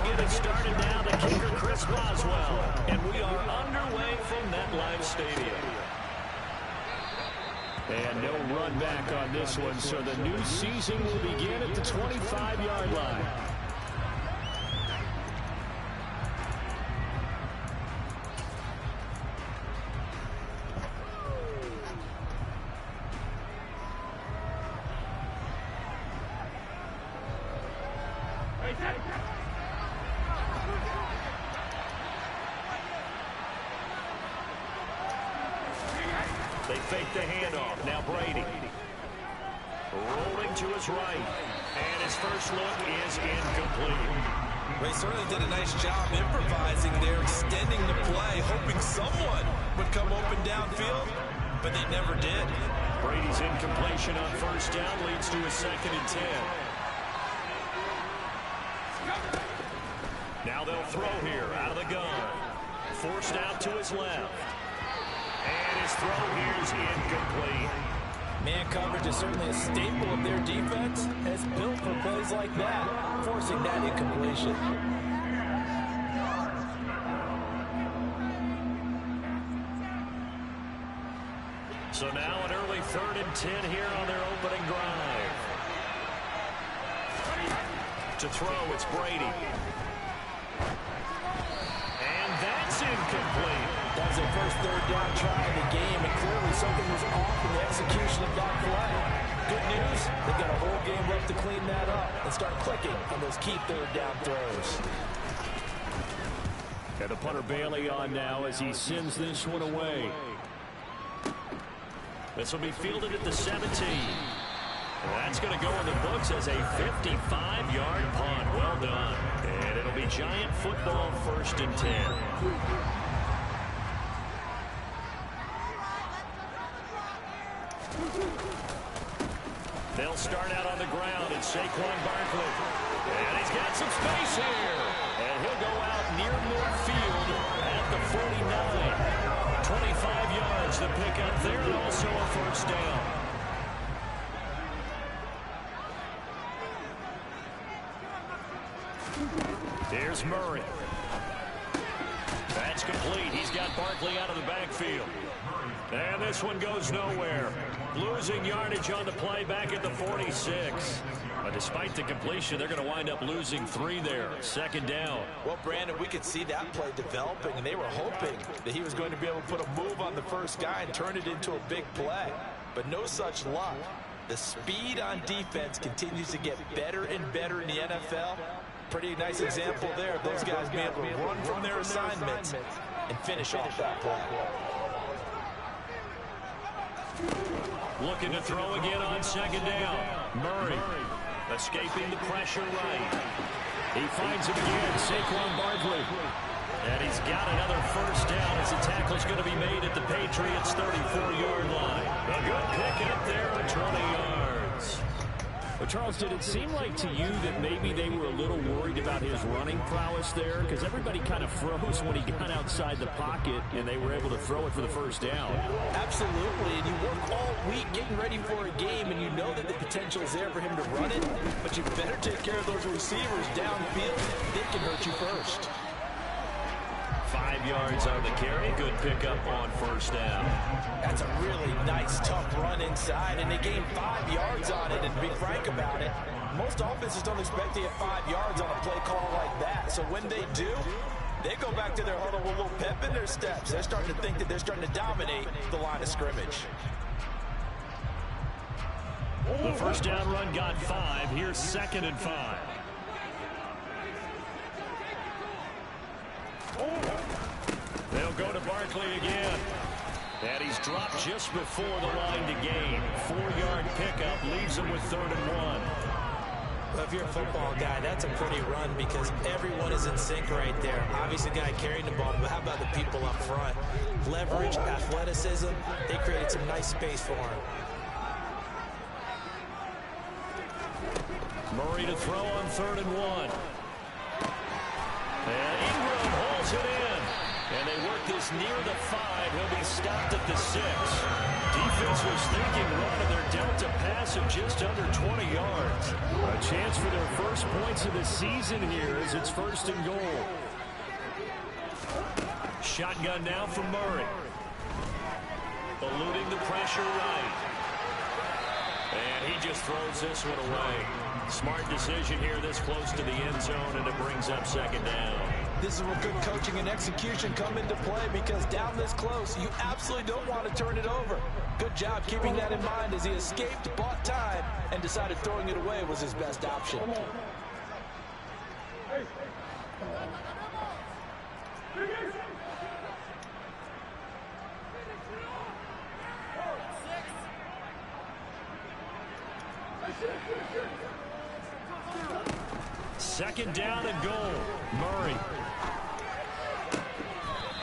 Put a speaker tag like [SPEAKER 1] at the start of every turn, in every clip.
[SPEAKER 1] get it started now. The kicker, Chris Boswell. And we are underway from MetLife Stadium. And no run back on this one, so the new season will begin at the 25-yard line.
[SPEAKER 2] They fake the handoff. Now Brady. Rolling to his right. And his first look is incomplete.
[SPEAKER 3] They certainly did a nice job improvising there, extending the play, hoping someone would come open downfield, but they never did.
[SPEAKER 2] Brady's incompletion on first down leads to a 2nd and 10. Now they'll throw here out of the gun. Forced out to his left. And his throw here is incomplete.
[SPEAKER 4] Man coverage is certainly a staple of their defense, and it's built for plays like that, forcing that incompletion.
[SPEAKER 2] So now an early 3rd and 10 here on their opening drive. To throw, it's Brady. And that's incomplete.
[SPEAKER 4] That was their first 3rd down try in the game, and clearly something was off in the execution of that play. Good news, they've got a whole game left to clean that up and start clicking on those key 3rd down throws.
[SPEAKER 1] And the punter Bailey on now as he sends this one away.
[SPEAKER 2] This will be fielded at the 17. That's going to go in the books as a 55-yard punt. Well done. And it'll be Giant football, 1st and 10. They'll start out on the ground. It's Saquon Barkley. And he's got some space here. And he'll go out near midfield at the 49. 25 yards to pick up there, and also a first down. Here's Murray. That's complete. He's got Barkley out of the backfield. And this one goes nowhere. Losing yardage on the play back at the 46. But despite the completion, they're going to wind up losing 3 there. 2nd down.
[SPEAKER 4] Well, Brandon, we could see that play developing, and they were hoping that he was going to be able to put a move on the first guy and turn it into a big play. But no such luck. The speed on defense continues to get better and better in the NFL. Pretty nice example there of those guys being able to run from their assignments and finish off that play.
[SPEAKER 2] Looking to throw again on 2nd down. Murray escaping the pressure right. He finds him again, Saquon Barkley. And he's got another first down as the tackle's going to be made at the Patriots' 34-yard line. A good pick up there at 20 yards.
[SPEAKER 1] But Charles, did it seem like to you that maybe they were a little worried about his running prowess there? Because everybody kind of froze when he got outside the pocket and they were able to throw it for the first down.
[SPEAKER 4] Absolutely, and you work all week getting ready for a game, and you know that the potential is there for him to run it, but you better take care of those receivers downfield. They can hurt you first.
[SPEAKER 2] 5 yards on the carry. Good pickup on first down.
[SPEAKER 4] That's a really nice, tough run inside, and they gained 5 yards on it. And to be frank about it, most offenses don't expect to get 5 yards on a play call like that. So when they do, they go back to their huddle with a little pep in their steps. They're starting to think that they're starting to dominate the line of scrimmage.
[SPEAKER 2] The first down run got 5. Here's 2nd and 5. They'll go to Barkley again. And he's dropped just before the line to gain. 4-yard pickup leaves him with 3rd and 1.
[SPEAKER 4] Well, if you're a football guy, that's a pretty run because everyone is in sync right there. Obviously, the guy carrying the ball, but how about the people up front? Leverage, athleticism, they created some nice space for him.
[SPEAKER 2] Murray to throw on 3rd and 1. And Ingram holds it in. And they work this near the 5. He'll be stopped at the 6. Defense defense was thinking run, and they're dealt a pass of just under 20 yards.
[SPEAKER 1] A chance for their first points of the season here as it's 1st and goal.
[SPEAKER 2] Shotgun now from Murray. Eluding the pressure right. And he just throws this one away. Smart decision here this close to the end zone, and it brings up 2nd down.
[SPEAKER 4] This is where good coaching and execution come into play, because down this close, you absolutely don't want to turn it over. Good job keeping that in mind as he escaped, bought time, and decided throwing it away was his best option.
[SPEAKER 2] Second down and goal. Murray.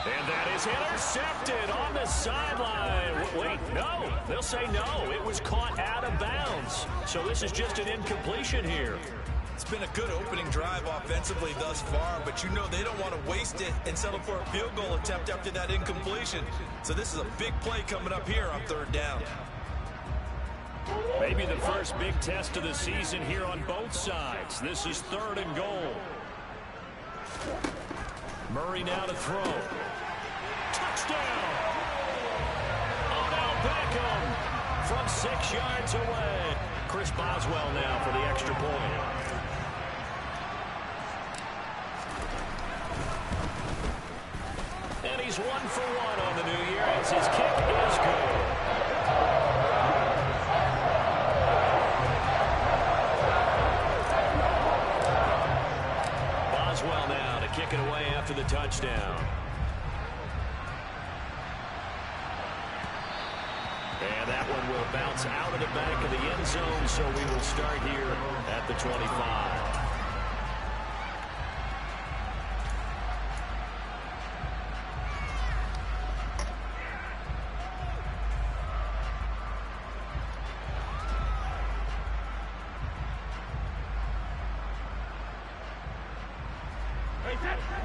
[SPEAKER 2] And that is intercepted on the sideline. Wait, no. They'll say no. It was caught out of bounds. So this is just an incompletion here.
[SPEAKER 3] It's been a good opening drive offensively thus far, but you know they don't want to waste it and settle for a field goal attempt after that incompletion. So this is a big play coming up here on 3rd down.
[SPEAKER 2] Maybe the first big test of the season here on both sides. This is 3rd and goal. Murray now to throw. Touchdown! Odell Beckham from 6 yards away. Chris Boswell now for the extra point. And he's 1 for 1 on the new year as his kick is good. Boswell now to kick it away after the touchdown. And that one will bounce out of the back of the end zone, so we will start here at the 25.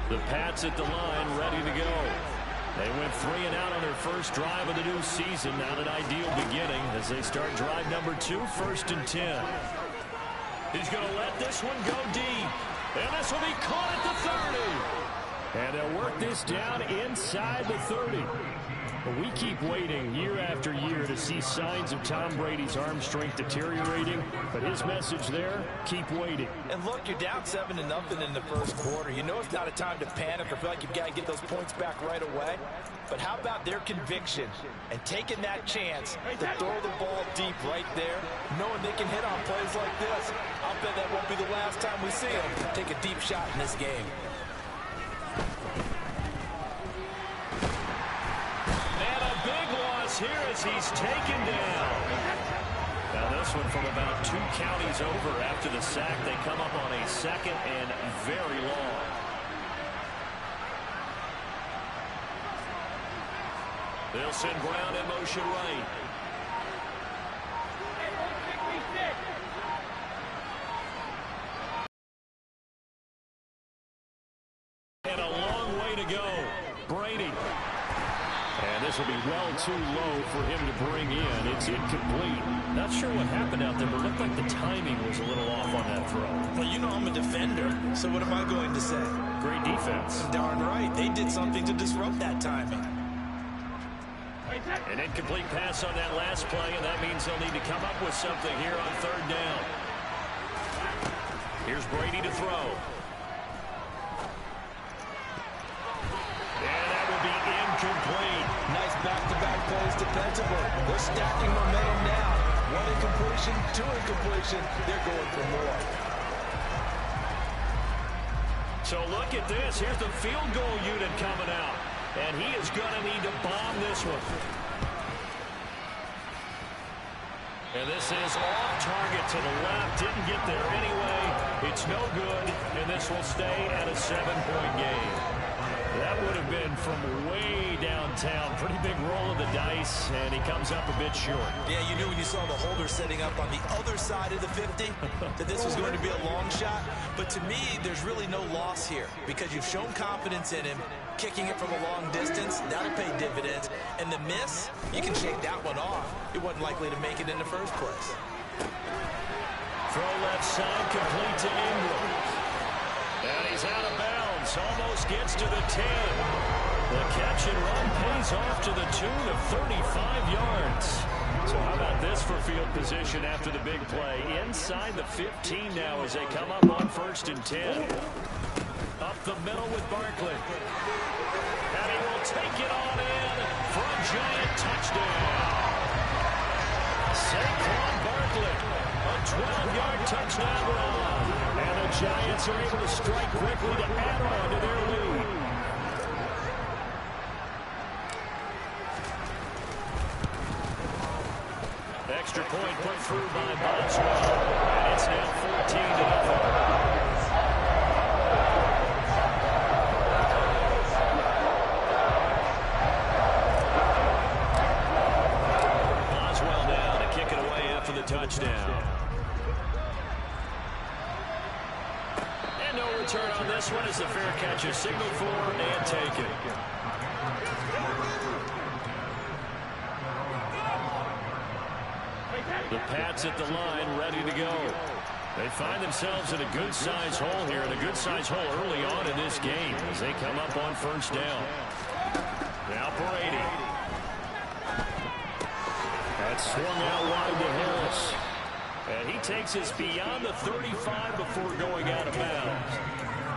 [SPEAKER 2] The Pats at the line, ready to go. They went 3 and out on their first drive of the new season. Not an ideal beginning as they start drive number 2, 1st and 10. He's going to let this one go deep. And this will be caught at the 30.
[SPEAKER 1] And they'll work this down inside the 30. But we keep waiting year after year to see signs of Tom Brady's arm strength deteriorating. But his message there, keep waiting.
[SPEAKER 4] And look, you're down 7-0 in the first quarter. You know it's not a time to panic or feel like you've got to get those points back right away. But how about their conviction and taking that chance to throw the ball deep right there, knowing they can hit on plays like this? I'll bet that won't be the last time we see them take a deep shot in this game.
[SPEAKER 2] Here as he's taken down. Now this one from about 2 counties over after the sack. They come up on a 2nd and very long. They'll send Brown in motion right. And a long way to go. Brady. And this will be well too low for him to bring in. It's incomplete. Not sure what happened out there, but it looked like the timing was a little off on that throw.
[SPEAKER 3] Well, you know I'm a defender, so what am I going to say?
[SPEAKER 2] Great defense.
[SPEAKER 3] Darn right. They did something to disrupt that timing.
[SPEAKER 2] An incomplete pass on that last play, and that means they'll need to come up with something here on 3rd down. Here's Brady to throw. And that will be incomplete.
[SPEAKER 4] Nice back-to-back plays defensively. They're stacking momentum now. 1 incompletion, 2 incompletion. They're going for more.
[SPEAKER 2] So look at this. Here's the field goal unit coming out. And he is going to need to bomb this one. And this is off target to the left. Didn't get there anyway. It's no good. And this will stay at a 7-point game. That would have been from way downtown. Pretty big roll of the dice, and he comes up a bit short.
[SPEAKER 3] Yeah, you knew when you saw the holder setting up on the other side of the 50 that this was going to be a long shot. But to me, there's really no loss here because you've shown confidence in him. Kicking it from a long distance, that'll pay dividends. And the miss, you can shake that one off. He wasn't likely to make it in the first place.
[SPEAKER 2] Throw left side, complete to Ingram. And he's out of bounds. Almost gets to the 10. The catch and run pays off to the tune of 35 yards. So how about this for field position after the big play? Inside the 15 now as they come up on 1st and 10. Up the middle with Barkley. And he will take it on in for a giant touchdown. Saquon Barkley, a 12-yard touchdown run. And the Giants are able to strike quickly to add on to their lead. Extra point put through by Boswell. And it's now 14-0. Touchdown. And no return on this one as the fair catch is signaled for and taken. The Pats at the line ready to go. They find themselves in a good-sized hole here, and a good-sized hole early on in this game as they come up on 1st down. Now Brady. That's swung out wide to Harris. And he takes us beyond the 35 before going out of bounds.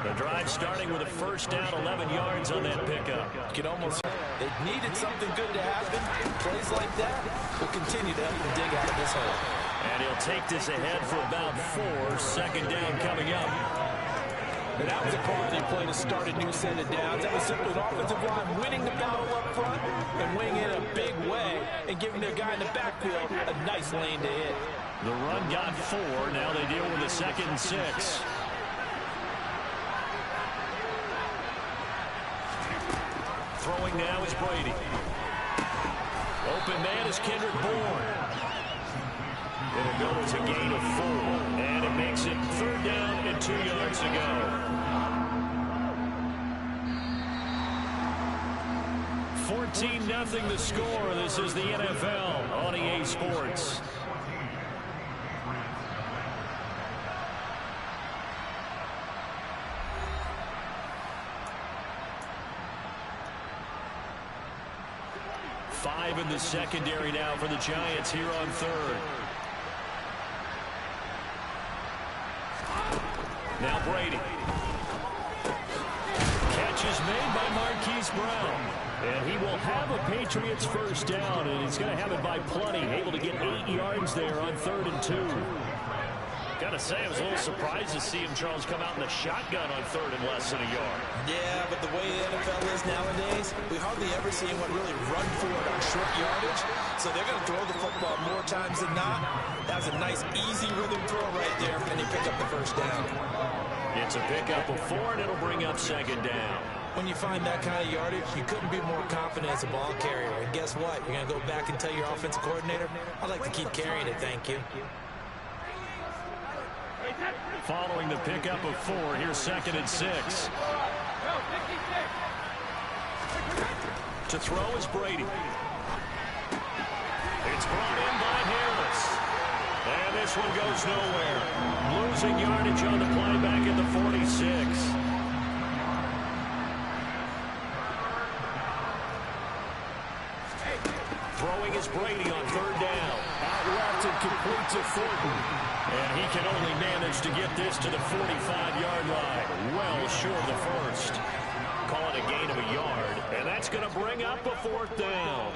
[SPEAKER 2] The drive starting with a 1st down, 11 yards on that pickup.
[SPEAKER 3] You can almost, they needed something good to happen. Plays like that will continue to help them dig out of this hole.
[SPEAKER 2] And he'll take this ahead for about 4. 2nd down coming up.
[SPEAKER 3] And that was a quality play to start a new set of downs. That was simply an offensive line winning the battle up front and winning it in a big way and giving their guy in the backfield a nice lane to hit.
[SPEAKER 2] The run got 4. Now they deal with a 2nd and 6. Throwing now is Brady. Open man is Kendrick Bourne. It'll go as a gain of 4. And it makes it 3rd down and 2 yards to go. 14-0 the score. This is the NFL on EA Sports. Five in the secondary now for the Giants here on 3rd. Now Brady. Catch is made by Marquise Brown. And he will have a Patriots 1st down, and he's going to have it by plenty. Able to get 8 yards there on 3rd and 2. Got to say, I was a little surprised to see him, Charles, come out in the shotgun on 3rd and less than a yard.
[SPEAKER 3] Yeah, but the way the NFL is nowadays, we hardly ever see anyone really run for it on short yardage. So they're going to throw the football more times than not. That was a nice, easy rhythm throw right there, and they pick up the 1st down.
[SPEAKER 2] It's a pickup of 4, and it'll bring up 2nd down.
[SPEAKER 3] When you find that kind of yardage, you couldn't be more confident as a ball carrier. And guess what? You're going to go back and tell your offensive coordinator, I'd like to keep carrying it, thank you.
[SPEAKER 2] Following the pickup of 4, here's 2nd and 6. To throw is Brady. It's brought in by Harris. And this one goes nowhere. Losing yardage on the play back at the 46. Throwing is Brady on 3rd down. Out left and complete to Thornton. And he can only manage to get this to the 45-yard line. Well short of the 1st. Call it a gain of a yard. And that's going to bring up a 4th down.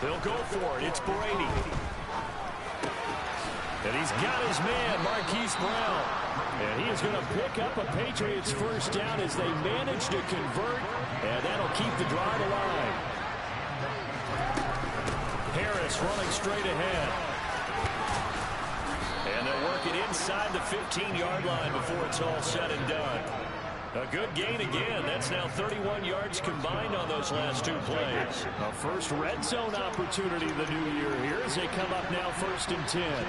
[SPEAKER 2] They'll go for it. It's Brady.
[SPEAKER 1] And he's got his man, Marquise Brown. And he is going to pick up a Patriots first down as they manage to convert. And that'll keep the drive alive. Harris running straight ahead. And they'll work it inside the 15-yard line before it's all said and done. A good gain again. That's now 31 yards combined on those last two plays. A first red zone opportunity the new year here as they come up now 1st and 10.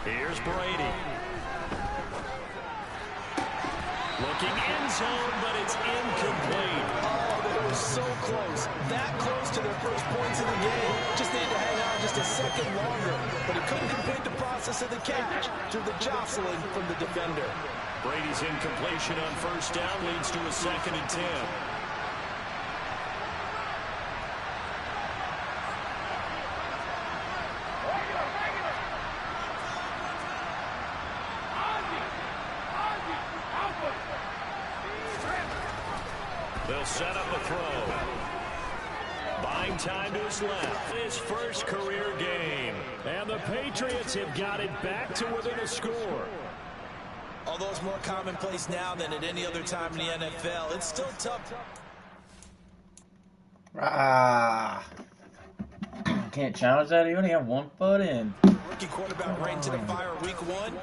[SPEAKER 1] Here's Brady. Looking end zone, but it's incomplete.
[SPEAKER 3] Oh, they were so close. That close to their first points of the game. Just needed to hang on just a second longer. But he couldn't complete the process of the catch through the jostling from the defender.
[SPEAKER 2] Brady's incompletion on first down leads to a 2nd and 10. They'll set up a throw. Buying time to his left. His first career game.
[SPEAKER 1] And the Patriots have got it back to within a score.
[SPEAKER 3] Although it's more commonplace now than at any other time in the NFL, it's still tough.
[SPEAKER 5] Can't challenge that. He only had 1 foot in.
[SPEAKER 3] Rookie quarterback right into the fire week 1.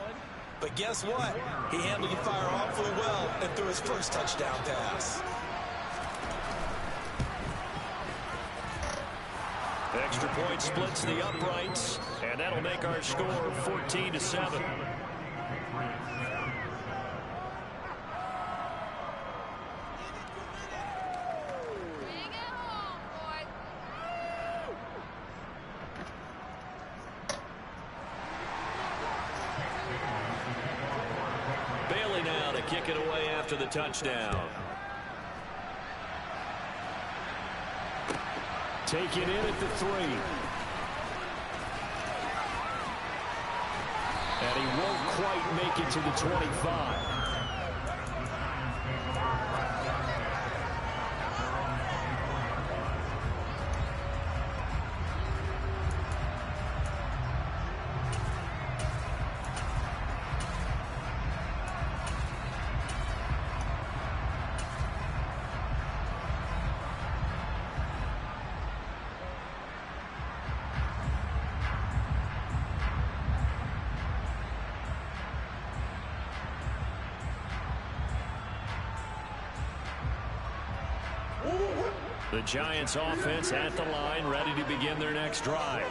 [SPEAKER 3] But guess what? He handled the fire awfully well and threw his first touchdown pass.
[SPEAKER 2] Extra point splits the uprights, and that'll make our score 14-7. Bailey now to kick it away after the touchdown.
[SPEAKER 1] Take it in at the 3. And he won't quite make it to the 25.
[SPEAKER 2] The Giants offense at the line, ready to begin their next drive.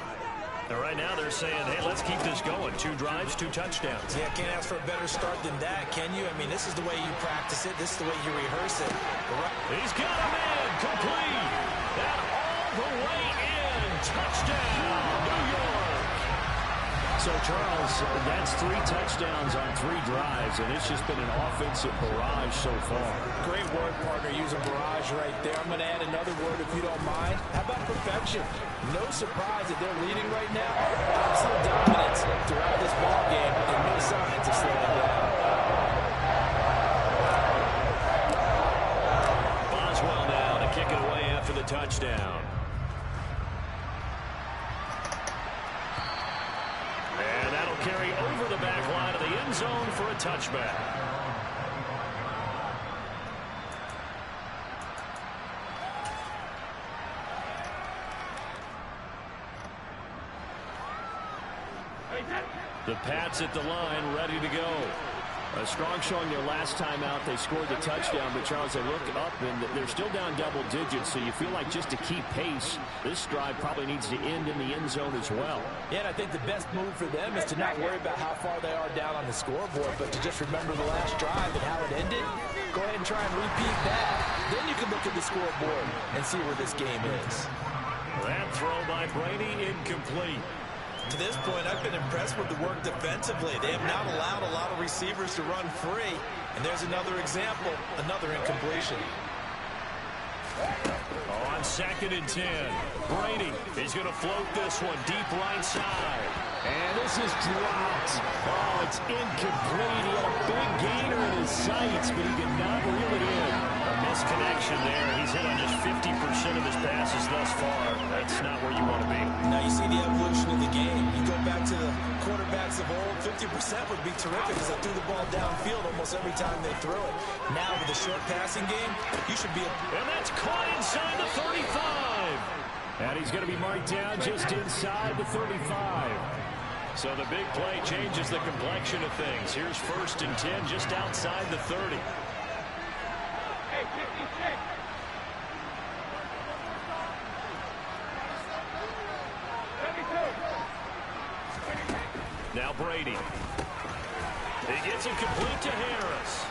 [SPEAKER 2] And right now they're saying, hey, let's keep this going. 2 drives, 2 touchdowns.
[SPEAKER 3] Yeah, can't ask for a better start than that, can you? I mean, this is the way you practice it. This is the way you rehearse it.
[SPEAKER 2] He's got a man complete. And all the way in. Touchdown, New York.
[SPEAKER 1] So, Charles, that's 3 touchdowns on 3 drives, and it's just been an offensive barrage so far.
[SPEAKER 3] Great word, partner, using barrage right there. I'm going to add another word if you don't mind. How about perfection? No surprise that they're leading right now. Absolute dominance throughout this ball game, and no signs of slowing down.
[SPEAKER 2] Boswell now to kick it away after the touchdown. And that'll carry over the back line of the end zone for a touchback. The Pats at the line, ready to go.
[SPEAKER 1] A strong showing their last time out. They scored the touchdown, but Charles, they look up and they're still down double digits, so you feel like just to keep pace, this drive probably needs to end in the end zone as well.
[SPEAKER 3] Yeah, and I think the best move for them is to not worry about how far they are down on the scoreboard, but to just remember the last drive and how it ended. Go ahead and try and repeat that. Then you can look at the scoreboard and see where this game is.
[SPEAKER 2] That throw by Brady incomplete.
[SPEAKER 3] To this point, I've been impressed with the work defensively. They have not allowed a lot of receivers to run free. And there's another example, another incompletion.
[SPEAKER 2] On 2nd and 10, Brady is going to float this one deep right side.
[SPEAKER 1] And this is dropped. Oh, it's incomplete. He had a big gainer in his sights, but he did not reel it in. A miss Nice connection there. He's hit on just 50% of his passes thus far. That's not where you want to be.
[SPEAKER 3] Now you see the evolution of the game. You go back to the quarterbacks of old, 50% would be terrific because they threw the ball downfield almost every time they threw it. Now with the short passing game, you should be...
[SPEAKER 1] And that's caught inside the 35. And he's going to be marked down just inside the 35. So the big play changes the complexion of things. Here's 1st and 10 just outside the 30. Now Brady. He gets it complete to Harris.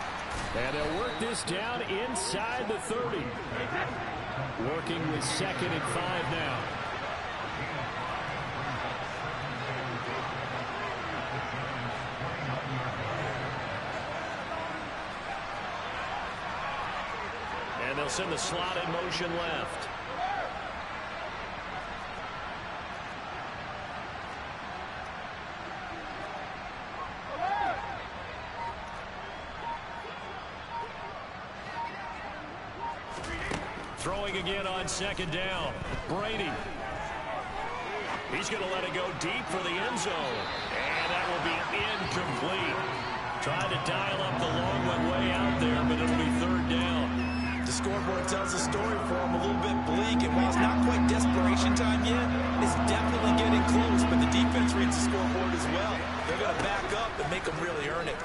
[SPEAKER 1] And they'll work this down inside the 30. Working with 2nd and 5 now. And they'll send the slot in motion left. Throwing again on 2nd down. Brady. He's going to let it go deep for the end zone. And that will be incomplete. Tried to dial up the long one way out there, but it'll be 3rd down.
[SPEAKER 3] The scoreboard tells a story for him, a little bit bleak, and while it's not quite desperation time yet, it's definitely getting close, but the defense reads the scoreboard as well. They're going to back up and make them really earn it.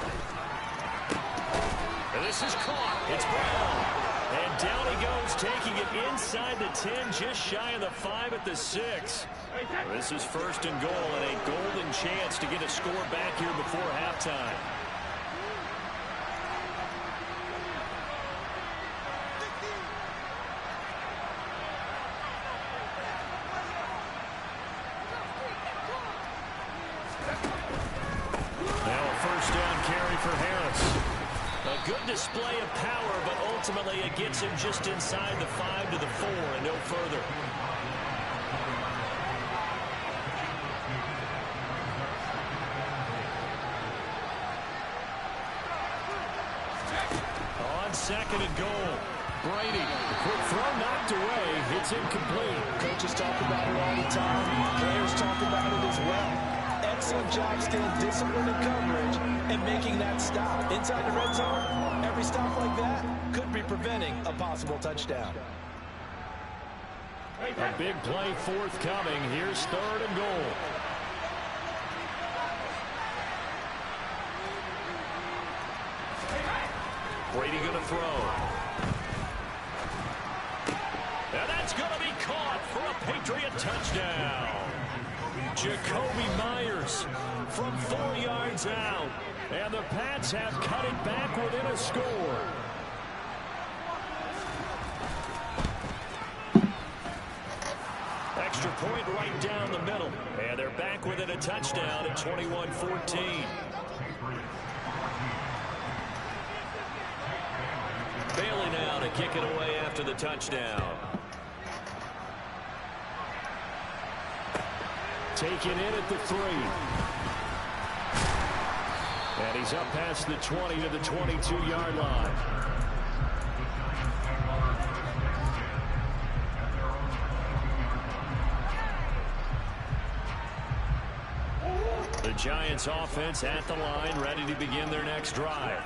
[SPEAKER 1] And this is caught. It's Brown. And down he goes, taking it inside the 10, just shy of the 5 at the 6. This is 1st and goal, and a golden chance to get a score back here before halftime. Now a 1st down carry for Harris. A good display of power, but ultimately it gets him just inside the 5 to the 4 and no further. On 2nd and goal, Brady. Quick throw knocked away. It's incomplete.
[SPEAKER 3] Coaches talk about it all the time. Players talk about it as well. Excellent job staying disciplined in coverage and making that stop. Inside the red zone, every stop like that could be preventing a possible touchdown.
[SPEAKER 1] A big play forthcoming. Here's 3rd and goal. Brady going to throw. And that's going to be caught for a Patriot touchdown. Jacoby Myers from 4 yards out. And the Pats have cut it back within a score. Extra point right down the middle. And they're back within a touchdown at 21-14. Bailey now to kick it away after the touchdown. Taken in at the 3. And he's up past the 20 to the 22-yard line. The Giants offense at the line, ready to begin their next drive.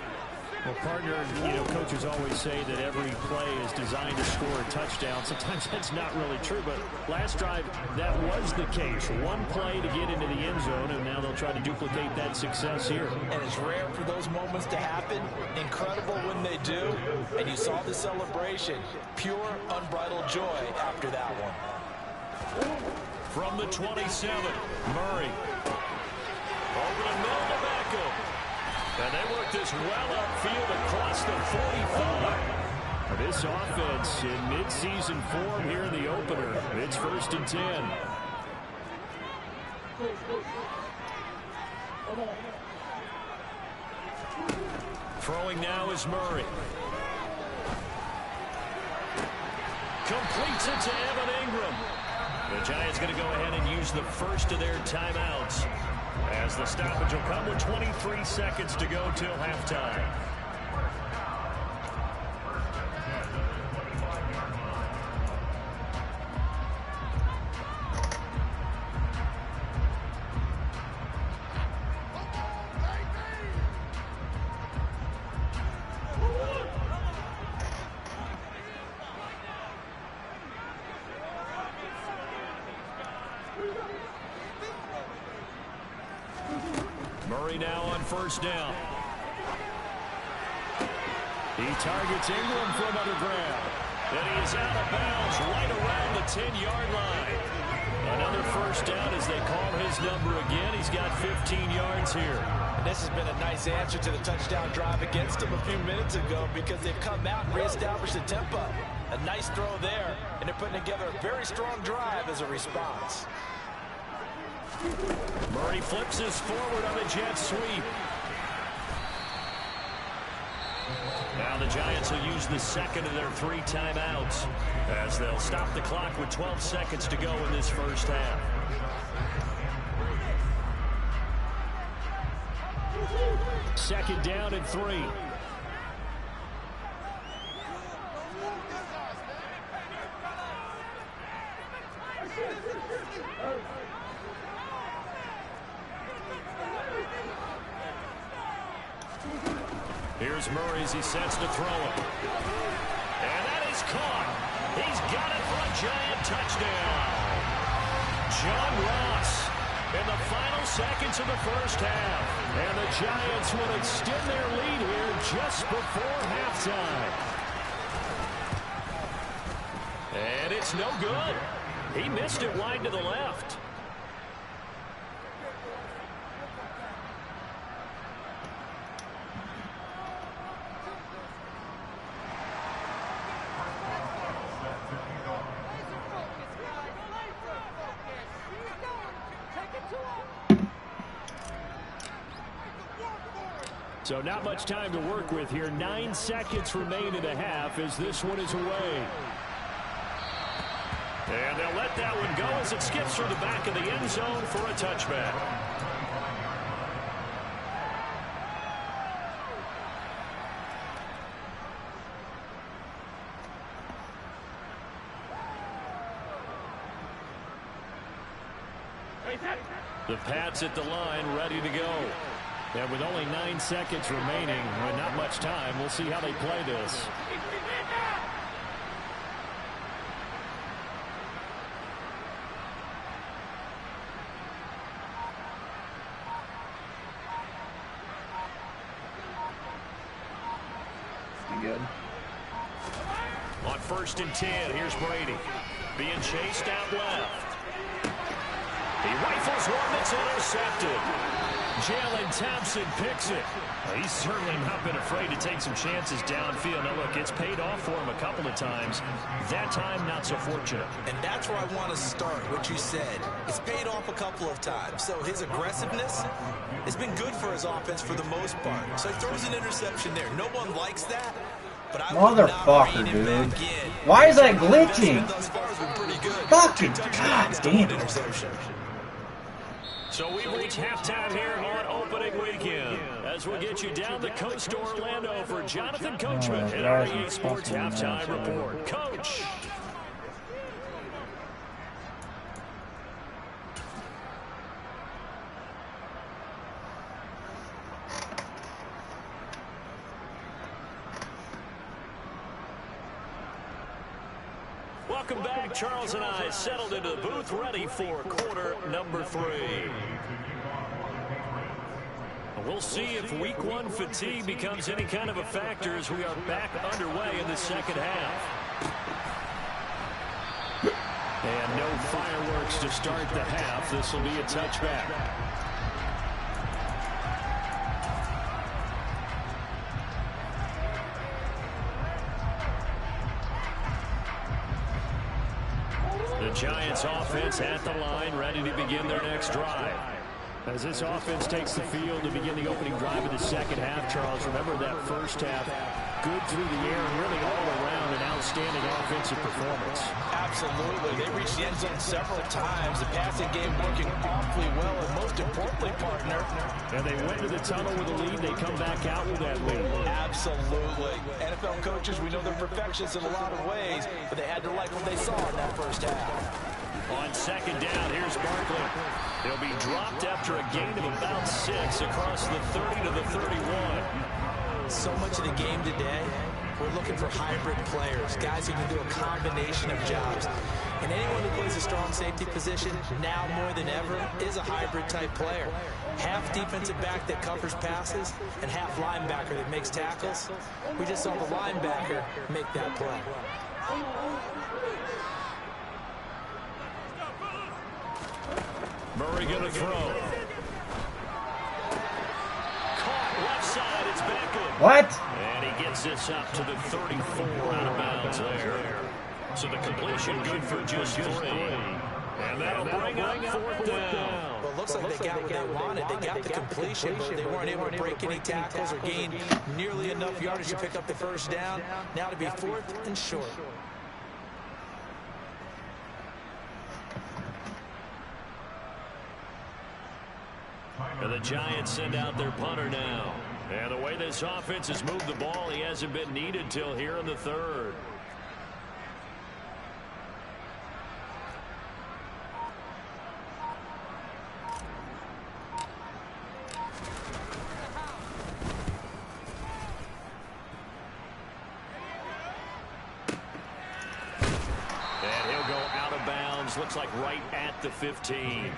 [SPEAKER 2] Well, partner, coaches always say that every play is designed to score a touchdown. Sometimes that's not really true, but last drive, that was the case. One play to get into the end zone, and now they'll try to duplicate that success here.
[SPEAKER 3] And it's rare for those moments to happen. Incredible when they do. And you saw the celebration. Pure, unbridled joy after that one.
[SPEAKER 1] From the 27, Murray. Over the middle to Beckham. And they work this well upfield across the 45. This offense in midseason form here in the opener. It's 1st and 10. Throwing now is Murray. Completes it to Evan Ingram. The Giants going to go ahead and use the first of their timeouts, as the stoppage will come with 23 seconds to go till halftime. now on first down. He targets Ingram for another grab. And he is out of bounds right around the 10-yard line. Another first down as they call his number again. He's got 15 yards here.
[SPEAKER 3] And this has been a nice answer to the touchdown drive against them a few minutes ago because they've come out and reestablished the tempo. A nice throw there, and they're putting together a very strong drive as a response.
[SPEAKER 1] Murray flips this forward on a jet sweep. Now the Giants will use the second of their 3 timeouts as they'll stop the clock with 12 seconds to go in this first half. Second down and 3. Here's Murray as he sets to throw it. And that is caught. He's got it for a giant touchdown. John Ross in the final seconds of the first half. And the Giants will extend their lead here just before halftime. And it's no good. He missed it wide to the left. So not much time to work with here. 9 seconds remain in the half as this one is away. And they'll let that one go as it skips through the back of the end zone for a touchback. The Pats at the line, ready to go. And with only 9 seconds remaining, and not much time, we'll see how they play this.
[SPEAKER 5] Good.
[SPEAKER 1] On 1st and 10, here's Brady. Being chased out left. He rifles one that's intercepted. Jalen Thompson picks it. He's certainly not been afraid to take some chances downfield. Now, look, it's paid off for him a couple of times. That time, not so fortunate.
[SPEAKER 3] And that's where I want to start, what you said. It's paid off a couple of times. So his aggressiveness has been good for his offense for the most part. So he throws an interception there. No one likes that. But I
[SPEAKER 5] motherfucker, dude. Why is that glitching? Fucking goddamn.
[SPEAKER 1] So we've reached halftime here on opening weekend as we get you down the coast to Orlando for Jonathan Coachman at our EA Sports Halftime Report. Coach. Welcome back. Charles and I settled into the booth, ready for quarter number 3. We'll see if week 1 fatigue becomes any kind of a factor as we are back underway in the second half. And no fireworks to start the half. This will be a touchback. The Giants offense at the line, ready to begin their next drive. As this offense takes the field to begin the opening drive of the second half, Charles, remember that first half, good through the air and really all around an outstanding offensive performance.
[SPEAKER 3] Absolutely. They reached the end zone several times. The passing game working awfully well, and most importantly, partner.
[SPEAKER 1] And they went to the tunnel with a lead. They come back out with that lead.
[SPEAKER 3] Absolutely. NFL coaches, we know they're perfectionists in a lot of ways, but they had to like what they saw in that first half.
[SPEAKER 1] On second down, here's Barkley. He'll be dropped after a gain of about 6 across the 30 to the 31.
[SPEAKER 3] So much of the game today, we're looking for hybrid players, guys who can do a combination of jobs. And anyone who plays a strong safety position, now more than ever, is a hybrid type player. Half defensive back that covers passes and half linebacker that makes tackles. We just saw the linebacker make that play.
[SPEAKER 1] Murray going to throw. Caught left side. It's back in.
[SPEAKER 5] What?
[SPEAKER 1] And he gets this up to the 34 out of bounds there. So the completion good for just 3. And that'll bring up 4th down.
[SPEAKER 3] Well, it looks like they got what they wanted. They got the completion, but they weren't able to break any tackles or gain nearly enough yardage to pick up the first down. Now to be 4th and short.
[SPEAKER 1] And the Giants send out their punter now. And the way this offense has moved the ball, he hasn't been needed till here in the 3rd. Looks like right at the 15.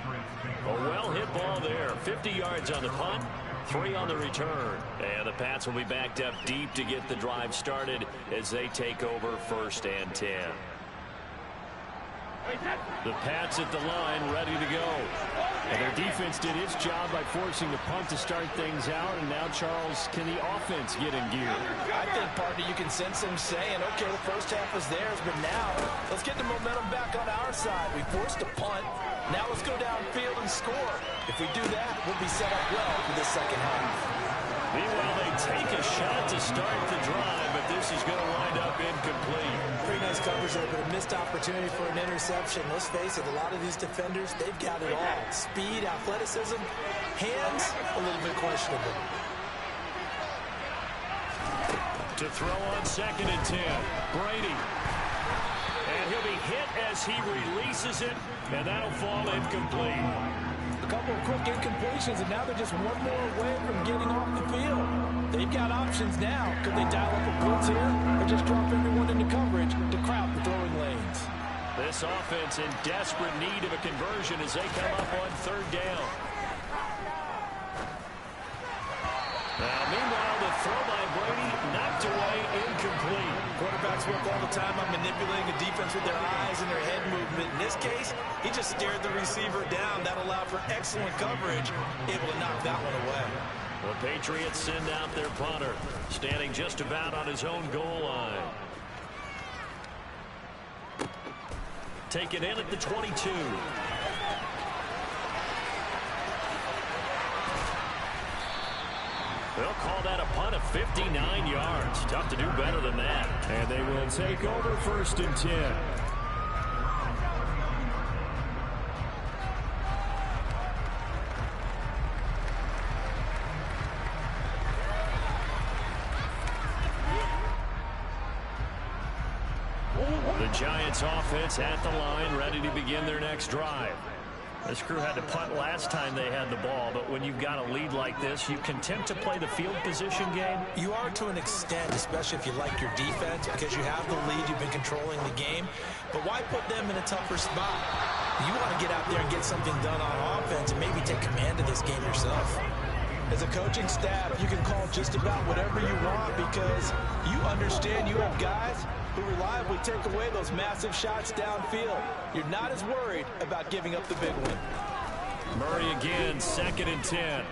[SPEAKER 1] A well-hit ball there. 50 yards on the punt, 3 on the return. And the Pats will be backed up deep to get the drive started as they take over 1st and 10. The Pats at the line, ready to go.
[SPEAKER 2] And their defense did its job by forcing the punt to start things out. And now, Charles, can the offense get in gear?
[SPEAKER 3] I think, partner, you can sense them saying, okay, the first half was theirs, but now let's get the momentum back on our side. We forced a punt. Now let's go downfield and score. If we do that, we'll be set up well for the second half.
[SPEAKER 1] Meanwhile, they take a shot to start the drive, but this is going to wind up incomplete.
[SPEAKER 3] Pretty nice coverage there, but a missed opportunity for an interception. Let's face it, a lot of these defenders, they've got it all. Speed, athleticism, hands, a little bit questionable.
[SPEAKER 1] To throw on 2nd and 10, Brady. And he'll be hit as he releases it, and that'll fall incomplete.
[SPEAKER 3] A couple of quick incompletions, and now they're just one more away from getting off the field. They've got options now. Could they dial up a blitz here or just drop everyone into coverage to crowd the throwing lanes?
[SPEAKER 1] This offense in desperate need of a conversion as they come up on 3rd down. Now, meanwhile, the throw by Brady knocked away, incomplete.
[SPEAKER 3] Quarterbacks work all the time on manipulating the defense with their eyes and their head movement. In this case, he just stared the receiver down. That allowed for excellent coverage, able to knock that one away.
[SPEAKER 1] The Patriots send out their punter, standing just about on his own goal line. Taken in at the 22. They'll call that a punt of 59 yards. Tough to do better than that.
[SPEAKER 2] And they will take over 1st and 10.
[SPEAKER 1] The Giants offense at the line, ready to begin their next drive. This crew had to punt last time they had the ball, but when you've got a lead like this, you content to play the field position game?
[SPEAKER 3] You are to an extent, especially if you like your defense, because you have the lead, you've been controlling the game. But why put them in a tougher spot? You want to get out there and get something done on offense and maybe take command of this game yourself. As a coaching staff, you can call just about whatever you want because you understand you have guys who reliably take away those massive shots downfield. You're not as worried about giving up the big one.
[SPEAKER 1] Murray again, 2nd and 10.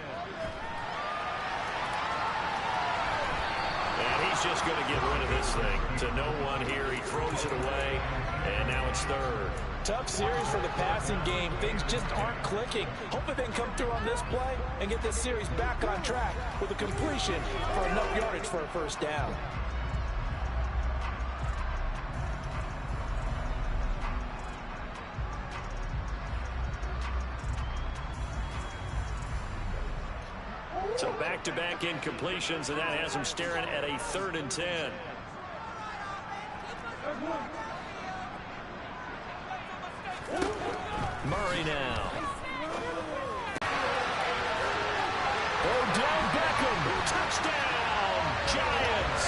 [SPEAKER 1] And he's just going to get rid of this thing. To no one here, he throws it away, and now it's 3rd.
[SPEAKER 3] Tough series for the passing game. Things just aren't clicking. Hopefully they can come through on this play and get this series back on track with a completion for enough yardage for a first down.
[SPEAKER 1] So back-to-back incompletions, and that has him staring at a 3rd and 10. Murray now. Odell Beckham, touchdown, Giants.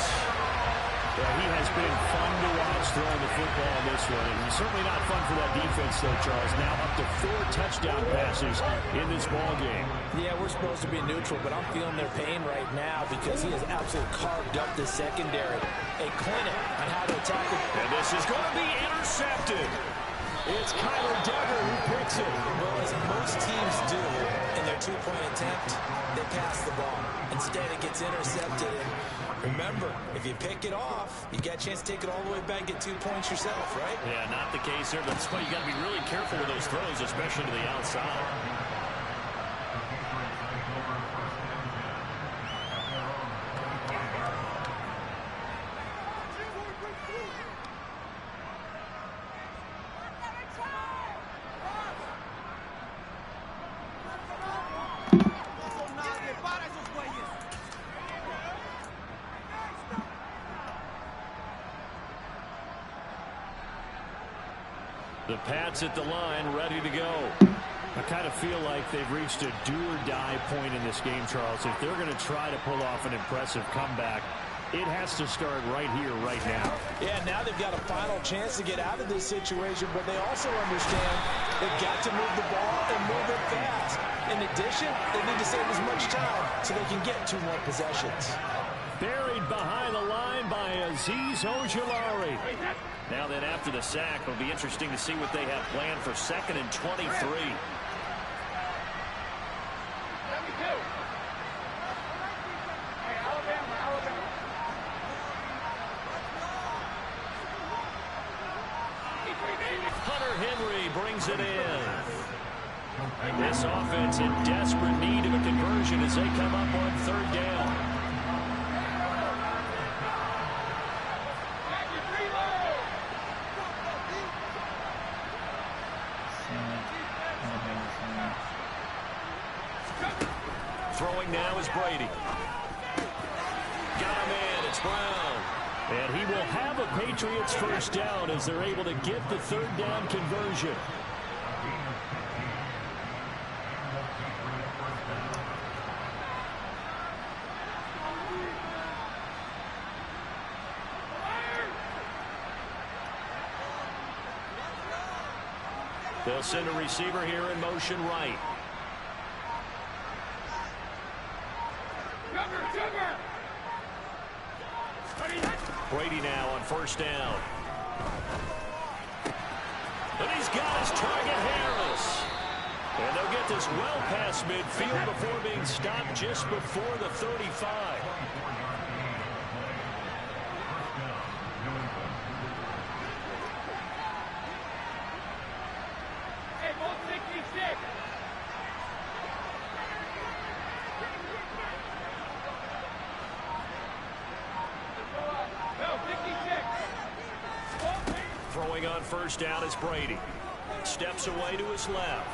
[SPEAKER 1] Yeah, he has been fun to watch throwing the football in this one. And certainly not fun for that defense, though, Charles. Now up to 4 touchdown passes in this ball game.
[SPEAKER 3] Yeah, we're supposed to be neutral, but I'm feeling their pain right now because he has absolutely carved up the secondary. A clinic on how to attack it.
[SPEAKER 1] And this is going to be intercepted. It's Kyler Duggar who picks it.
[SPEAKER 3] Well, as most teams do in their two-point attempt, they pass the ball. Instead, it gets intercepted. And remember, if you pick it off, you got a chance to take it all the way back, get 2 points yourself, right?
[SPEAKER 1] Yeah, not the case here. That's why you got to be really careful with those throws, especially to the outside. The Pats at the line, ready to go. I kind of feel like they've reached a do-or-die point in this game, Charles. If they're going to try to pull off an impressive comeback, it has to start right here, right now.
[SPEAKER 3] Yeah, now they've got a final chance to get out of this situation, but they also understand they've got to move the ball and move it fast. In addition, they need to save as much time so they can get 2 more possessions.
[SPEAKER 1] Buried behind the line by Azeez Ojulari. Now then, after the sack, it'll be interesting to see what they have planned for 2nd and 23. Hunter Henry brings it in. This offense in desperate need of a conversion as they come up on 3rd down. Throwing now is Brady. Got a man, it's Brown. And he will have a Patriots first down as they're able to get the 3rd down conversion. They'll send a receiver here in motion right. Brady now on 1st down. And he's got his target, Harris. And they'll get this well past midfield before being stopped just before the 35. Throwing on 1st down is Brady. Steps away to his left.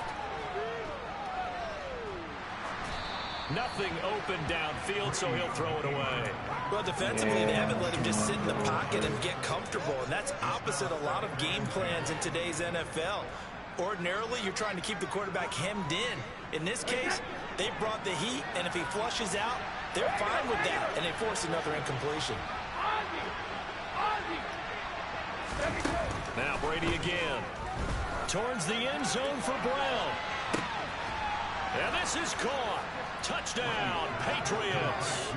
[SPEAKER 1] Nothing open downfield, so he'll throw it away.
[SPEAKER 3] Well, defensively, they haven't let him just sit in the pocket and get comfortable, and that's opposite a lot of game plans in today's NFL. Ordinarily, you're trying to keep the quarterback hemmed in. In this case, they brought the heat, and if he flushes out, they're fine with that, and they force another incompletion.
[SPEAKER 1] Now Brady again. Towards the end zone for Brown. And this is caught. Touchdown, Patriots.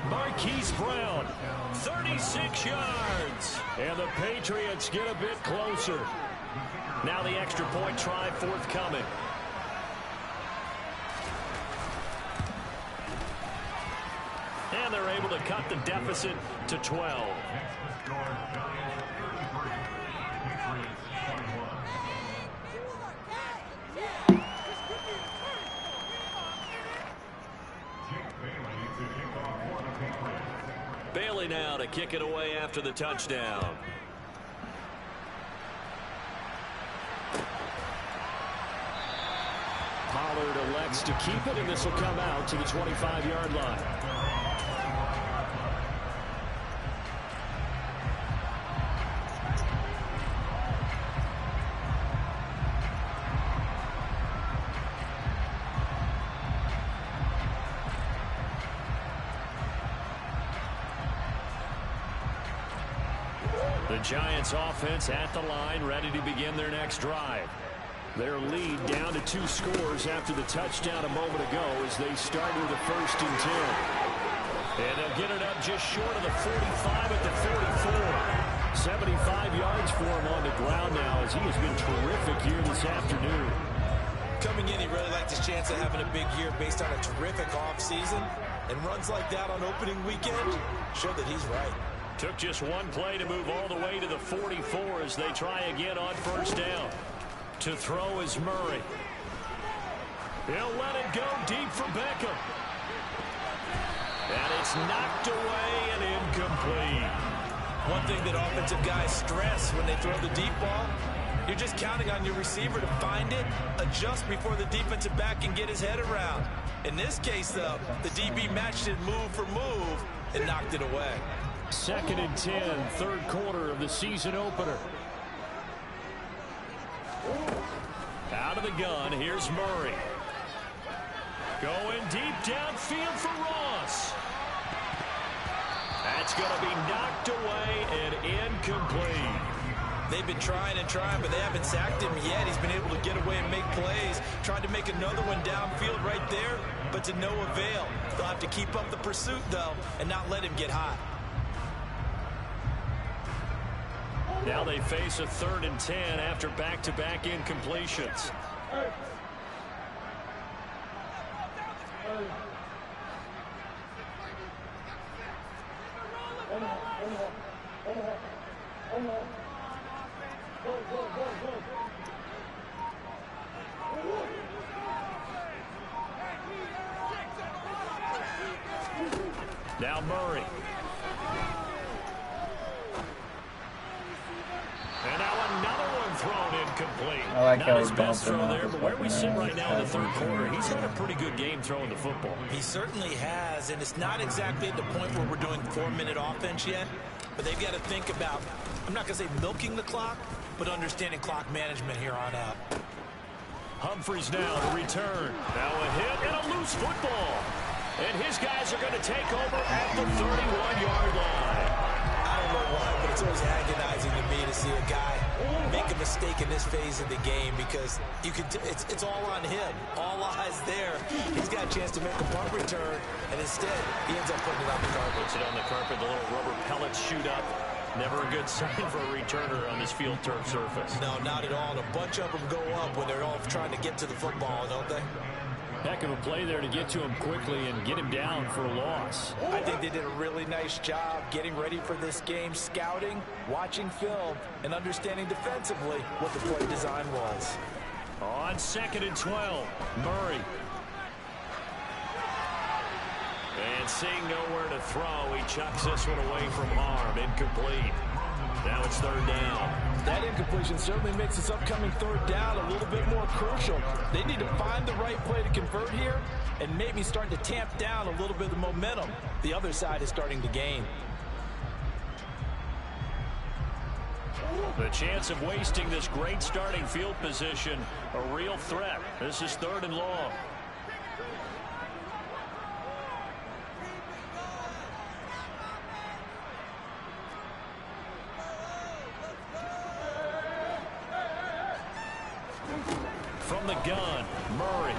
[SPEAKER 1] Marquise Brown, 36 yards. And the Patriots get a bit closer. Now the extra point try forthcoming. And they're able to cut the deficit to 12. Bailey now to kick it away after the touchdown. Pollard elects to keep it, and this will come out to the 25-yard line. The Giants offense at the line, ready to begin their next drive. Their lead down to 2 scores after the touchdown a moment ago as they start with a 1st and 10. And they'll get it up just short of the 45 at the 44. 75 yards for him on the ground now as he has been terrific here this afternoon.
[SPEAKER 3] Coming in, he really liked his chance of having a big year based on a terrific offseason. And runs like that on opening weekend show that he's right.
[SPEAKER 1] Took just one play to move all the way to the 44 as they try again on 1st down. To throw is Murray. He'll let it go deep for Beckham. And it's knocked away and incomplete.
[SPEAKER 3] One thing that offensive guys stress when they throw the deep ball, you're just counting on your receiver to find it, adjust before the defensive back can get his head around. In this case, though, the DB matched it move for move and knocked it away.
[SPEAKER 1] 2nd and 10, 3rd quarter of the season opener. Out of the gun, here's Murray. Going deep downfield for Ross. That's going to be knocked away and incomplete.
[SPEAKER 3] They've been trying and trying, but they haven't sacked him yet. He's been able to get away and make plays. Tried to make another one downfield right there, but to no avail. They'll have to keep up the pursuit, though, and not let him get hot.
[SPEAKER 1] Now they face a 3rd and 10 after back-to-back incompletions. Now Murray. And now another one thrown incomplete.
[SPEAKER 5] I like
[SPEAKER 1] Not
[SPEAKER 5] how
[SPEAKER 1] his
[SPEAKER 5] he
[SPEAKER 1] best
[SPEAKER 5] bumped him
[SPEAKER 1] throw
[SPEAKER 5] off
[SPEAKER 1] there,
[SPEAKER 5] his
[SPEAKER 1] but where we sit
[SPEAKER 5] fucking
[SPEAKER 1] right now in the 3rd
[SPEAKER 5] ass.
[SPEAKER 1] quarter, he's had a pretty good game throwing the football.
[SPEAKER 3] He certainly has, and it's not exactly at the point where we're doing 4-minute offense yet, but they've got to think about, I'm not going to say milking the clock, but understanding clock management here on out.
[SPEAKER 1] Humphreys now to return. Now a hit and a loose football. And his guys are going to take over at the 31-yard line.
[SPEAKER 3] I don't know why, but it's always agonizing to me to see a guy make a mistake in this phase of the game because you can. It's all on him. All eyes there. He's got a chance to make a punt return, and instead he ends up putting it on the carpet.
[SPEAKER 1] Puts it on the carpet. The little rubber pellets shoot up. Never a good sign for a returner on this field turf surface.
[SPEAKER 3] No, not at all. And a bunch of them go up when they're all trying to get to the football, don't they?
[SPEAKER 1] Heck of a play there to get to him quickly and get him down for a loss.
[SPEAKER 3] I think they did a really nice job getting ready for this game, scouting, watching film, and understanding defensively what the play design was.
[SPEAKER 1] On 2nd and 12, Murray. And seeing nowhere to throw, he chucks this one away from harm. Incomplete. Now it's 3rd down.
[SPEAKER 3] That incompletion certainly makes this upcoming 3rd down a little bit more crucial. They need to find the right play to convert here and maybe start to tamp down a little bit of the momentum the other side is starting to gain.
[SPEAKER 1] The chance of wasting this great starting field position, a real threat. This is 3rd and long. From the gun, Murray.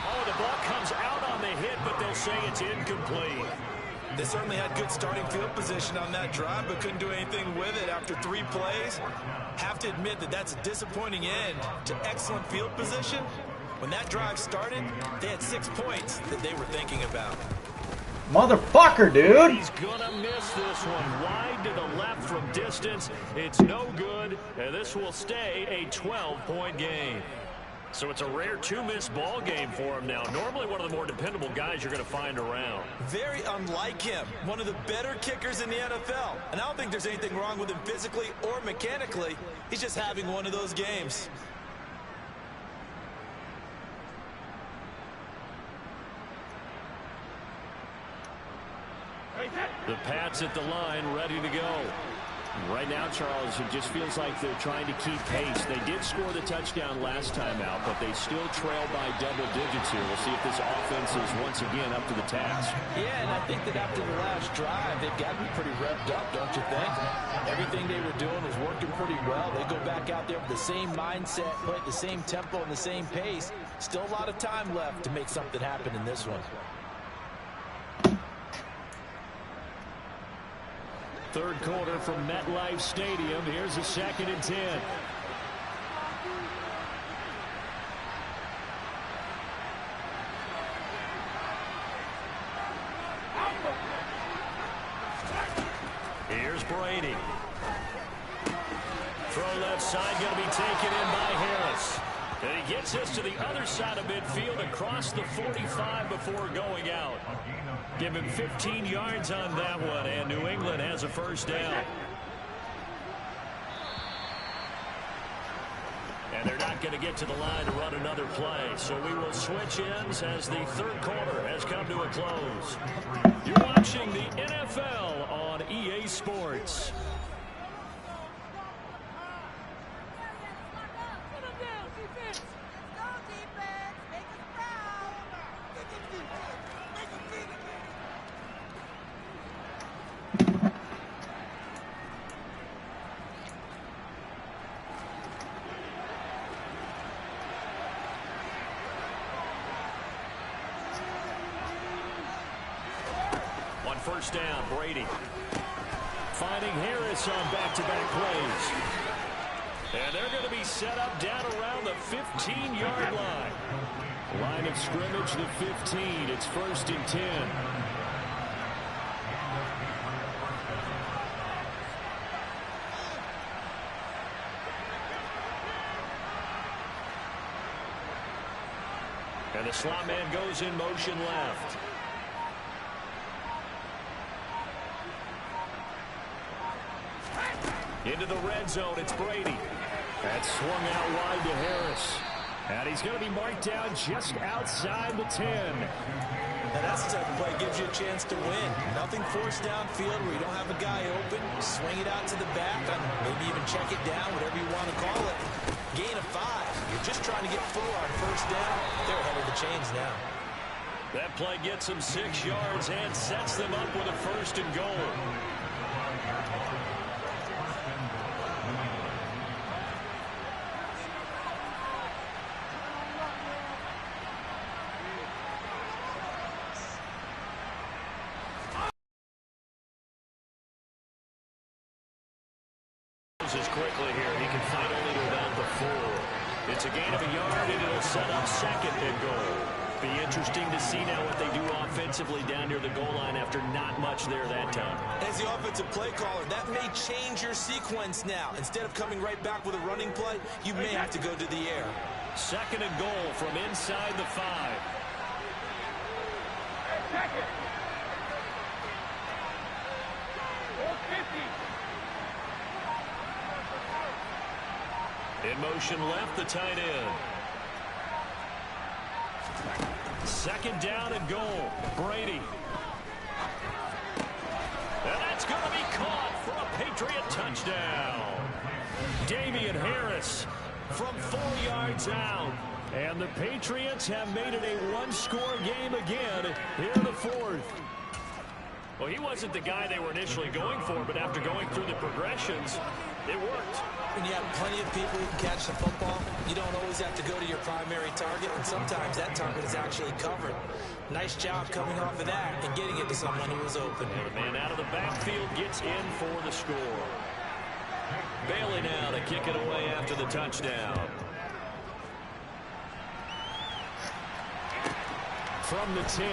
[SPEAKER 1] Oh, the ball comes out on the hit, but they'll say it's incomplete.
[SPEAKER 3] They certainly had good starting field position on that drive, but couldn't do anything with it after 3 plays. Have to admit that that's a disappointing end to excellent field position. When that drive started, they had 6 points that they were thinking about.
[SPEAKER 5] Motherfucker, dude!
[SPEAKER 1] He's gonna miss this one. Wide to the left from distance. It's no good, and this will stay a 12-point game. So it's a rare 2-miss ball game for him now. Normally one of the more dependable guys you're going to find around.
[SPEAKER 3] Very unlike him. One of the better kickers in the NFL. And I don't think there's anything wrong with him physically or mechanically. He's just having one of those games.
[SPEAKER 1] The Pats at the line, ready to go. Right now, Charles, it just feels like they're trying to keep pace. They did score the touchdown last time out, but they still trail by double digits here. We'll see if this offense is once again up to the task.
[SPEAKER 3] Yeah, and I think that after the last drive, they've got to be pretty revved up, don't you think? Everything they were doing was working pretty well. They go back out there with the same mindset, play at the same tempo and the same pace. Still a lot of time left to make something happen in this one.
[SPEAKER 1] Third quarter from MetLife Stadium. Here's a 2nd and 10. Here's Brady. Throw left side, going to be taken in by Harris. And he gets us to the other side of midfield across the 45 before going out. Give him 15 yards on that one, and New England has a first down. And they're not going to get to the line to run another play, so we will switch ends as the third quarter has come to a close. You're watching the NFL on EA Sports. First down, Brady. Finding Harris on back-to-back plays. And they're going to be set up down around the 15-yard line. Line of scrimmage, the 15. It's 1st and 10. And the slot man goes in motion left. Into the red zone, it's Brady. That's swung out wide to Harris. And he's going to be marked down just outside the 10.
[SPEAKER 3] And that's the type of play that gives you a chance to win. Nothing forced downfield where you don't have a guy open. Swing it out to the back, and maybe even check it down, whatever you want to call it. Gain of 5. You're just trying to get 4 on first down. They're ahead of the chains now.
[SPEAKER 1] That play gets them 6 yards and sets them up with a 1st and goal. Quickly here. He can fight only to about the 4. It's a gain of a yard, and it'll set up 2nd and goal. Be interesting to see now what they do offensively down near the goal line after not much there that time.
[SPEAKER 3] As the offensive play caller, that may change your sequence now. Instead of coming right back with a running play, you may have to go to the air.
[SPEAKER 1] 2nd and goal from inside the 5. In motion left, the tight end. 2nd down and goal. Brady. And that's going to be caught for a Patriot touchdown. Damian Harris from 4 yards out. And the Patriots have made it a one-score game again here in the 4th. Well, he wasn't the guy they were initially going for, but after going through the progressions, it worked.
[SPEAKER 3] When you have plenty of people who can catch the football, you don't always have to go to your primary target, and sometimes that target is actually covered. Nice job coming off of that and getting it to someone who was open.
[SPEAKER 1] And the man out of the backfield gets in for the score. Bailey now to kick it away after the touchdown. From the 10.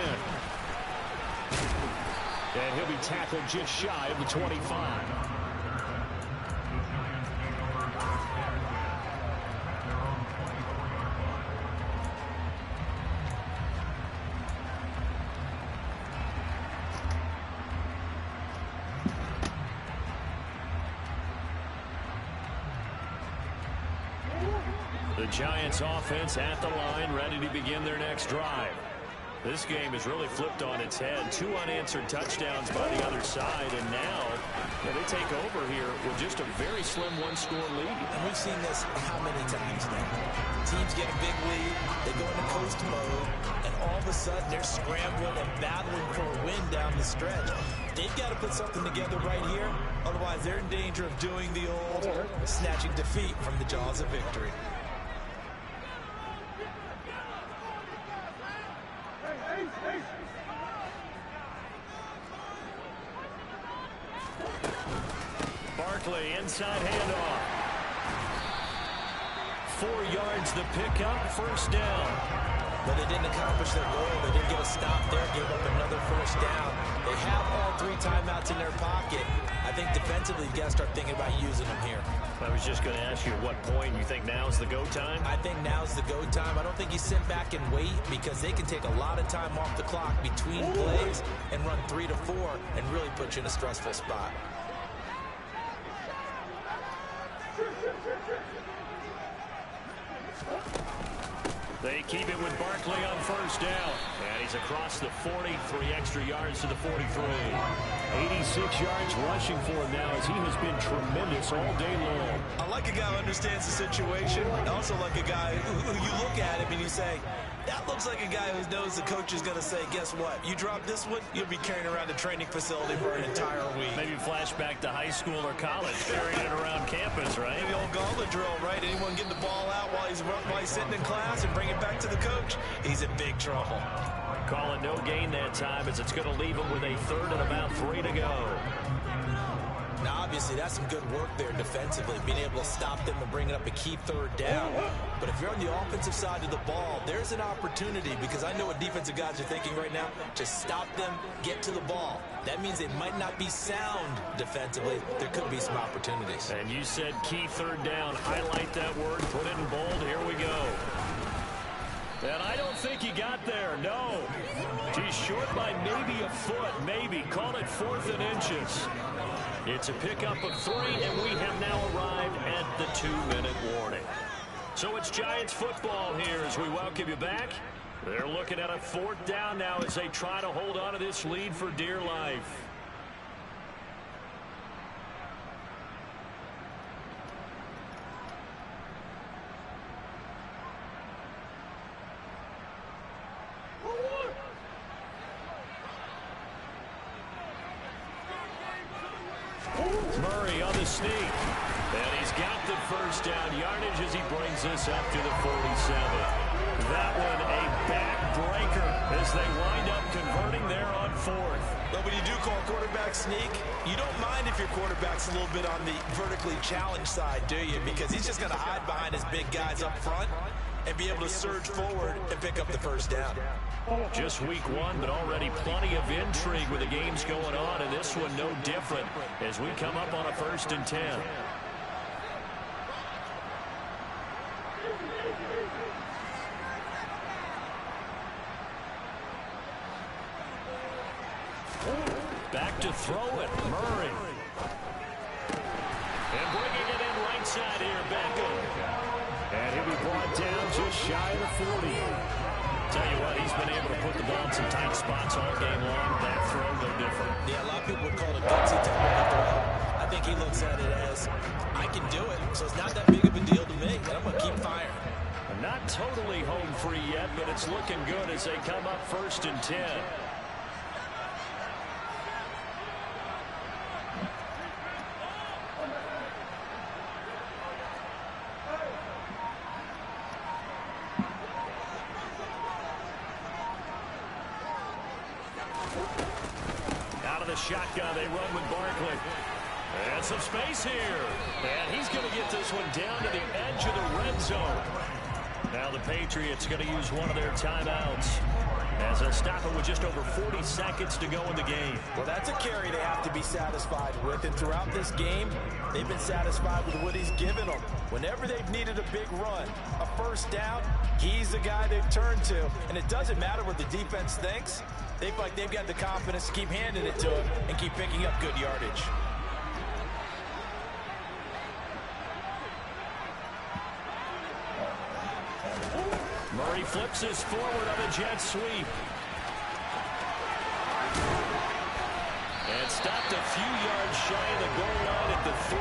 [SPEAKER 1] And he'll be tackled just shy of the 25. The Giants offense at the line, ready to begin their next drive. This game has really flipped on its head. 2 unanswered touchdowns by the other side, and now they take over here with just a very slim 1-score lead.
[SPEAKER 3] And we've seen this how many times now? Teams get a big lead, they go into coast mode, and all of a sudden they're scrambling and battling for a win down the stretch. They've got to put something together right here, otherwise they're in danger of doing the old snatching defeat from the jaws of victory.
[SPEAKER 1] Barkley, inside handoff. 4 yards the pickup, first down.
[SPEAKER 3] But they didn't accomplish their goal. They didn't get a stop there, gave up another first down. They have all 3 timeouts in their pocket. I think defensively, you've got to start thinking about using them here.
[SPEAKER 1] I was just going to ask you at what point you think now's the go time?
[SPEAKER 3] I think now's the go time. I don't think you sit back and wait because they can take a lot of time off the clock between plays and run 3 to 4 and really put you in a stressful spot.
[SPEAKER 1] They keep it with Barkley on first down. And he's across the 40, 3 extra yards to the 43. 86 yards rushing for him now as he has been tremendous all day long.
[SPEAKER 3] I like a guy who understands the situation. I also like a guy who you look at him and you say, that looks like a guy who knows the coach is going to say, guess what? You drop this one, you'll be carrying around a training facility for an entire week.
[SPEAKER 1] Maybe flashback to high school or college, carrying it around campus, right?
[SPEAKER 3] Maybe old gauntlet drill, right? Anyone getting the ball out while he's sitting in class and bring it back to the coach? He's in big trouble.
[SPEAKER 1] Calling no gain that time as it's going to leave him with a 3rd and about 3 to go.
[SPEAKER 3] Now, obviously, that's some good work there defensively, being able to stop them and bringing up a key 3rd down. But if you're on the offensive side of the ball, there's an opportunity because I know what defensive guys are thinking right now. Just stop them, get to the ball. That means it might not be sound defensively. There could be some opportunities.
[SPEAKER 1] And you said key 3rd down. Highlight that word, put it in bold. Here we go. And I don't think he got there, no. He's short by maybe a foot, maybe. Call it 4th and inches. It's a pickup of 3, and we have now arrived at the 2-minute warning. So it's Giants football here as we welcome you back. They're looking at a 4th down now as they try to hold on to this lead for dear life. Murray on the sneak. And he's got the first down yardage as he brings this up to the 47. That one a backbreaker as they wind up converting there on 4th.
[SPEAKER 3] But when you do call quarterback sneak, you don't mind if your quarterback's a little bit on the vertically challenged side, do you? Because he's just going to hide behind his big guys up front and be able to surge forward and pick up the first down.
[SPEAKER 1] Just week 1, but already plenty of intrigue with the games going on, and this one no different as we come up on a 1st and 10. Back to throw it, Murray. And bringing it in right side here, Beckham. And he'll be brought down just shy of the 40. Tell you what, he's been able to put the ball in some tight spots all game long. That throw, no different.
[SPEAKER 3] Yeah, a lot of people would call it a gutsy type of throw. I think he looks at it as, I can do it, so it's not that big of a deal to me, and I'm going to keep firing.
[SPEAKER 1] Not totally home free yet, but it's looking good as they come up 1st and 10. Out of the shotgun, they run with Barkley. And some space here. And he's going to get this one down to the edge of the red zone. Now the Patriots going to use one of their timeouts as they'll stop it with just over 40 seconds to go in the game.
[SPEAKER 3] Well, that's a carry they have to be satisfied with. And throughout this game, they've been satisfied with what he's given them. Whenever they've needed a big run, a first down, he's the guy they've turned to. And it doesn't matter what the defense thinks. They feel like they've got the confidence to keep handing it to him and keep picking up good yardage.
[SPEAKER 1] Murray flips this forward on a jet sweep. stopped a few yards shy of the goal line at the 3.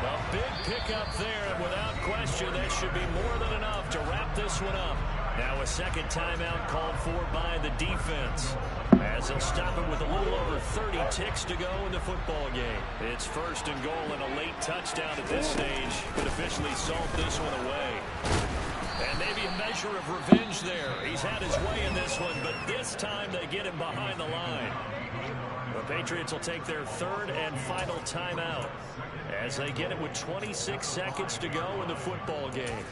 [SPEAKER 1] A big pickup there, and without question, that should be more than enough to wrap this one up. Now a second timeout called for by the defense, as they'll stop it with a little over 30 ticks to go in the football game. It's first and goal, and a late touchdown at this stage could officially salt this one away. And maybe a measure of revenge there. He's had his way in this one, but this time they get him behind the line. The Patriots will take their third and final timeout as they get it with 26 seconds to go in the football game.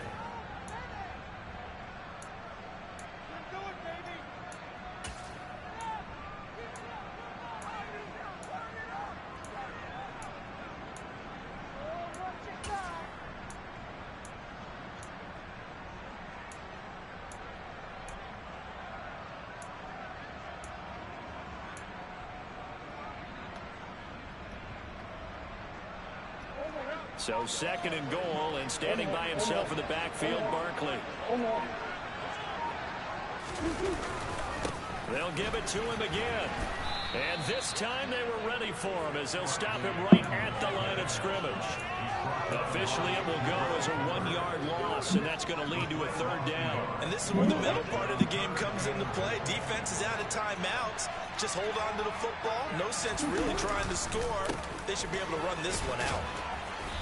[SPEAKER 1] So second and goal, and standing by himself in the backfield, Barkley. They'll give it to him again. And this time they were ready for him as they'll stop him right at the line of scrimmage. Officially it will go as a 1-yard loss, and that's going to lead to a third down.
[SPEAKER 3] And this is where the middle part of the game comes into play. Defense is out of timeouts. Just hold on to the football. No sense really trying to score. They should be able to run this one out.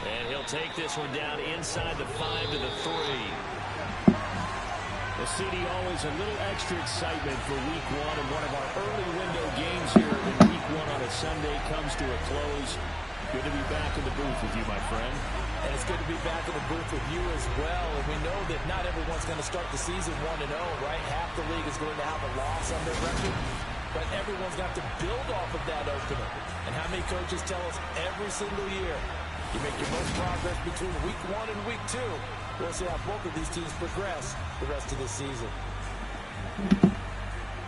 [SPEAKER 1] And he'll take this one down inside the 5 to the 3. The CD, always a little extra excitement for week 1, and one of our early window games here in week 1 on a Sunday comes to a close. Good to be back in the booth with you, my friend.
[SPEAKER 3] And it's good to be back in the booth with you as well. And we know that not everyone's going to start the season 1-0, right? Half the league is going to have a loss on their record. But everyone's got to build off of that opener. And how many coaches tell us every single year, you make your most progress between week 1 and week 2. We'll see how both of these teams progress the rest of this season.